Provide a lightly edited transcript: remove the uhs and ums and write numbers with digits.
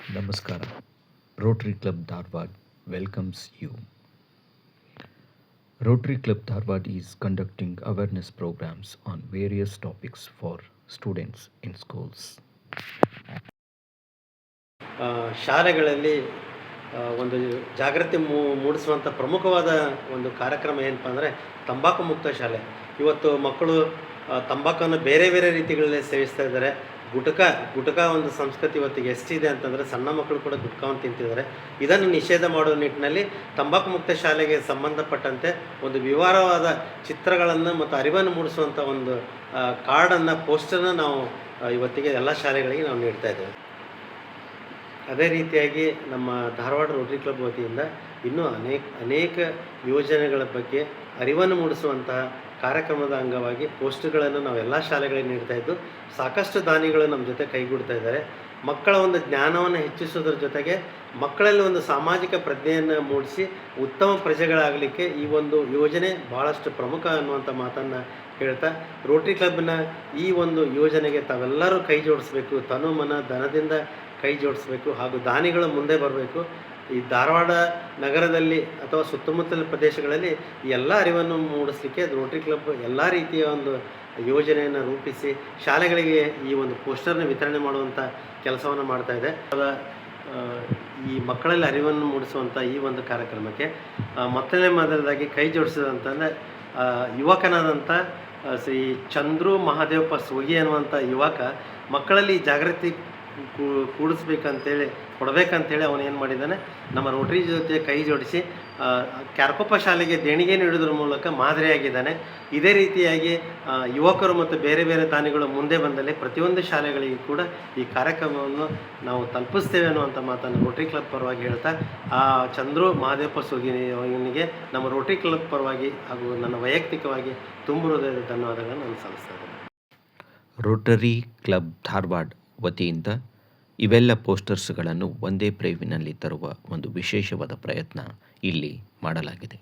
Namaskara. Rotary Club Dharwad welcomes you. Rotary Club Dharwad is conducting awareness programs on various topics for students in schools. ಶಾಲೆಗಳಲ್ಲಿ ಒಂದು ಜಾಗೃತಿ ಮೂಡಿಸುವಂಥ ಪ್ರಮುಖವಾದ ಒಂದು ಕಾರ್ಯಕ್ರಮ ಏನಪ್ಪ ಅಂದರೆ ತಂಬಾಕು ಮುಕ್ತ ಶಾಲೆ. ಇವತ್ತು ಮಕ್ಕಳು ತಂಬಾಕನ್ನು ಬೇರೆ ಬೇರೆ ರೀತಿಗಳಲ್ಲಿ ಸೇವಿಸ್ತಾ ಇದ್ದಾರೆ. ಗುಟಕ ಒಂದು ಸಂಸ್ಕೃತಿ ಇವತ್ತಿಗೆ ಎಷ್ಟಿದೆ ಅಂತಂದರೆ ಸಣ್ಣ ಮಕ್ಕಳು ಕೂಡ ಗುಟ್ಕಾವನ್ನು ತಿಂತಿದ್ದಾರೆ. ಇದನ್ನು ನಿಷೇಧ ಮಾಡುವ ನಿಟ್ಟಿನಲ್ಲಿ ತಂಬಾಕು ಮುಕ್ತ ಶಾಲೆಗೆ ಸಂಬಂಧಪಟ್ಟಂತೆ ಒಂದು ವಿವರವಾದ ಚಿತ್ರಗಳನ್ನು ಮತ್ತು ಅರಿವನ್ನು ಮೂಡಿಸುವಂಥ ಒಂದು ಕಾರ್ಡನ್ನು ಪೋಸ್ಟರ್ನ ನಾವು ಇವತ್ತಿಗೆ ಎಲ್ಲ ಶಾಲೆಗಳಿಗೆ ನಾವು ನೀಡ್ತಾ ಇದ್ದೇವೆ. ಅದೇ ರೀತಿಯಾಗಿ ನಮ್ಮ ಧಾರವಾಡ ರೋಟರಿ ಕ್ಲಬ್ ವತಿಯಿಂದ ಇನ್ನೂ ಅನೇಕ ಯೋಜನೆಗಳ ಬಗ್ಗೆ ಅರಿವನ್ನು ಮೂಡಿಸುವಂತಹ ಕಾರ್ಯಕ್ರಮದ ಅಂಗವಾಗಿ ಪೋಸ್ಟ್ಗಳನ್ನು ನಾವು ಎಲ್ಲ ಶಾಲೆಗಳಿಗೆ ನೀಡ್ತಾಯಿದ್ದು ಸಾಕಷ್ಟು ದಾನಿಗಳು ನಮ್ಮ ಜೊತೆ ಕೈಗೂಡ್ತಾ ಇದ್ದಾರೆ. ಮಕ್ಕಳ ಒಂದು ಜ್ಞಾನವನ್ನು ಹೆಚ್ಚಿಸೋದ್ರ ಜೊತೆಗೆ ಮಕ್ಕಳಲ್ಲಿ ಒಂದು ಸಾಮಾಜಿಕ ಪ್ರಜ್ಞೆಯನ್ನು ಮೂಡಿಸಿ ಉತ್ತಮ ಪ್ರಜೆಗಳಾಗಲಿಕ್ಕೆ ಈ ಒಂದು ಯೋಜನೆ ಭಾಳಷ್ಟು ಪ್ರಮುಖ ಅನ್ನುವಂಥ ಮಾತನ್ನು ಹೇಳ್ತಾ ರೋಟರಿ ಕ್ಲಬ್ನ ಈ ಒಂದು ಯೋಜನೆಗೆ ತಾವೆಲ್ಲರೂ ಕೈ ಜೋಡಿಸ್ಬೇಕು, ತನು ಮನ ಧನದಿಂದ ಕೈ ಜೋಡಿಸ್ಬೇಕು ಹಾಗೂ ದಾನಿಗಳು ಮುಂದೆ ಬರಬೇಕು. ಈ ಧಾರವಾಡ ನಗರದಲ್ಲಿ ಅಥವಾ ಸುತ್ತಮುತ್ತಲ ಪ್ರದೇಶಗಳಲ್ಲಿ ಎಲ್ಲ ಅರಿವನ್ನು ಮೂಡಿಸಲಿಕ್ಕೆ ರೋಟರಿ ಕ್ಲಬ್ ಎಲ್ಲ ರೀತಿಯ ಒಂದು ಯೋಜನೆಯನ್ನು ರೂಪಿಸಿ ಶಾಲೆಗಳಿಗೆ ಈ ಒಂದು ಪೋಸ್ಟರ್ನ ವಿತರಣೆ ಮಾಡುವಂಥ ಕೆಲಸವನ್ನು ಮಾಡ್ತಾ ಇದೆ. ಈ ಮಕ್ಕಳಲ್ಲಿ ಅರಿವನ್ನು ಮೂಡಿಸುವಂಥ ಈ ಒಂದು ಕಾರ್ಯಕ್ರಮಕ್ಕೆ ಮೊದಲನೇದಾಗಿ ಕೈ ಜೋಡಿಸಿದಂತಂದರೆ ಯುವಕನಾದಂಥ ಶ್ರೀ ಚಂದ್ರು ಮಹಾದೇವಪ್ಪ ಸೋಗಿ ಅನ್ನುವಂಥ ಯುವಕ ಮಕ್ಕಳಲ್ಲಿ ಜಾಗೃತಿ ಕೊಡಬೇಕಂತೇಳಿ ಅವನು ಏನು ಮಾಡಿದ್ದಾನೆ, ನಮ್ಮ ರೋಟರಿ ಜೊತೆ ಕೈ ಜೋಡಿಸಿ ಕ್ಯಾರ್ಕೊಪ್ಪ ಶಾಲೆಗೆ ದೇಣಿಗೆ ನೀಡೋದ್ರ ಮೂಲಕ ಮಾದರಿಯಾಗಿದ್ದಾನೆ. ಇದೇ ರೀತಿಯಾಗಿ ಯುವಕರು ಮತ್ತು ಬೇರೆ ಬೇರೆ ದಾನಿಗಳು ಮುಂದೆ ಬಂದಲ್ಲಿ ಪ್ರತಿಯೊಂದು ಶಾಲೆಗಳಿಗೂ ಕೂಡ ಈ ಕಾರ್ಯಕ್ರಮವನ್ನು ನಾವು ತಲುಪಿಸ್ತೇವೆ ಅನ್ನುವಂಥ ಮಾತನ್ನು ರೋಟರಿ ಕ್ಲಬ್ ಪರವಾಗಿ ಹೇಳ್ತಾ ಚಂದ್ರು ಮಹಾದೇವಪ್ಪ ಸೋಗಿನಿಗೆ ನಮ್ಮ ರೋಟರಿ ಕ್ಲಬ್ ಪರವಾಗಿ ಹಾಗೂ ನನ್ನ ವೈಯಕ್ತಿಕವಾಗಿ ತುಂಬ ಹೃದಯದ ಧನ್ಯವಾದಗಳನ್ನು ನಾನು ಸಲ್ಲಿಸ್ತಾ ಇದ್ದೇನೆ. ರೋಟರಿ ಕ್ಲಬ್ ಧಾರವಾಡ ವತಿಯಿಂದ ಇವೆಲ್ಲ ಪೋಸ್ಟರ್ಸ್ಗಳನ್ನು ಒಂದೇ ಫ್ರೇಮಿನಲ್ಲಿ ತರುವ ಒಂದು ವಿಶೇಷವಾದ ಪ್ರಯತ್ನ ಇಲ್ಲಿ ಮಾಡಲಾಗಿದೆ.